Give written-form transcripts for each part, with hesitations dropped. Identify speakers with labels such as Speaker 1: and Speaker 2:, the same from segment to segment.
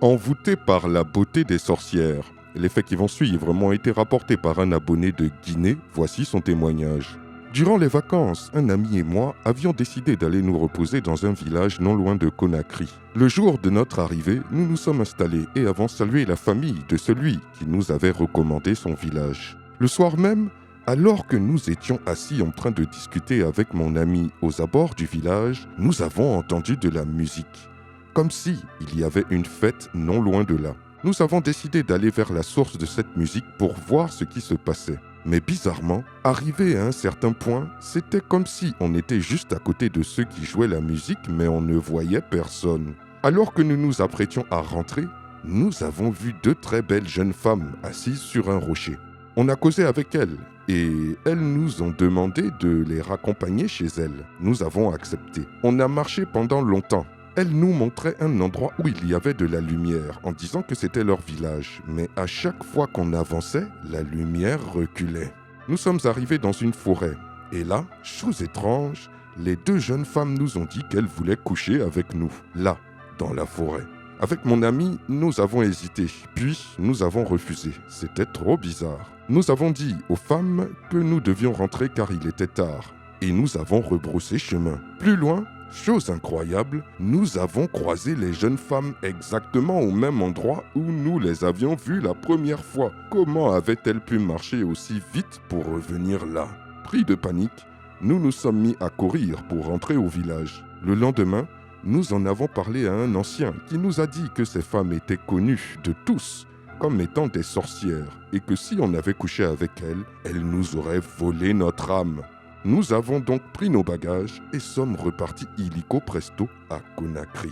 Speaker 1: Envoûté par la beauté des sorcières. Les faits qui vont suivre m'ont été rapportés par un abonné de Guinée. Voici son témoignage. Durant les vacances, un ami et moi avions décidé d'aller nous reposer dans un village non loin de Conakry. Le jour de notre arrivée, nous nous sommes installés et avons salué la famille de celui qui nous avait recommandé son village. Le soir même, alors que nous étions assis en train de discuter avec mon ami aux abords du village, nous avons entendu de la musique. Comme si il y avait une fête non loin de là. Nous avons décidé d'aller vers la source de cette musique pour voir ce qui se passait. Mais bizarrement, arrivé à un certain point, c'était comme si on était juste à côté de ceux qui jouaient la musique, mais on ne voyait personne. Alors que nous nous apprêtions à rentrer, nous avons vu deux très belles jeunes femmes assises sur un rocher. On a causé avec elles et elles nous ont demandé de les raccompagner chez elles. Nous avons accepté. On a marché pendant longtemps. Elles nous montraient un endroit où il y avait de la lumière en disant que c'était leur village. Mais à chaque fois qu'on avançait, la lumière reculait. Nous sommes arrivés dans une forêt. Et là, chose étrange, les deux jeunes femmes nous ont dit qu'elles voulaient coucher avec nous, là, dans la forêt. Avec mon ami, nous avons hésité, puis nous avons refusé. C'était trop bizarre. Nous avons dit aux femmes que nous devions rentrer car il était tard. Et nous avons rebroussé chemin. Plus loin, chose incroyable, nous avons croisé les jeunes femmes exactement au même endroit où nous les avions vues la première fois. Comment avaient-elles pu marcher aussi vite pour revenir là? Pris de panique, nous nous sommes mis à courir pour rentrer au village. Le lendemain, nous en avons parlé à un ancien qui nous a dit que ces femmes étaient connues de tous comme étant des sorcières et que si on avait couché avec elles, elles nous auraient volé notre âme. Nous avons donc pris nos bagages et sommes repartis illico presto à Conakry.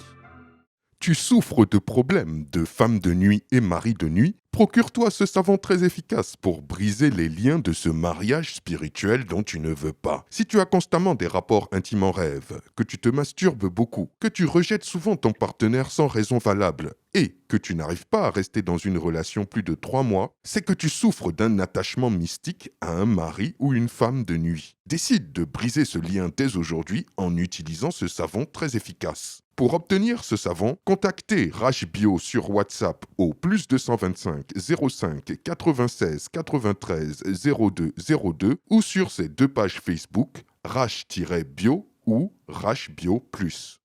Speaker 1: Tu souffres de problèmes de femme de nuit et mari de nuit? Procure-toi ce savon très efficace pour briser les liens de ce mariage spirituel dont tu ne veux pas. Si tu as constamment des rapports intimes en rêve, que tu te masturbes beaucoup, que tu rejettes souvent ton partenaire sans raison valable et que tu n'arrives pas à rester dans une relation plus de 3 mois, c'est que tu souffres d'un attachement mystique à un mari ou une femme de nuit. Décide de briser ce lien dès aujourd'hui en utilisant ce savon très efficace. Pour obtenir ce savon, contactez Rash Bio sur WhatsApp au +225 05 96 93 02 02 ou sur ses 2 pages Facebook Rash-Bio ou Rash Bio Plus.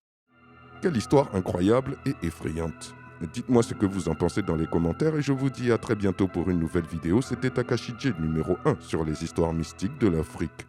Speaker 1: Quelle histoire incroyable et effrayante. Dites-moi ce que vous en pensez dans les commentaires et je vous dis à très bientôt pour une nouvelle vidéo. C'était Takashi J numéro 1 sur les histoires mystiques de l'Afrique.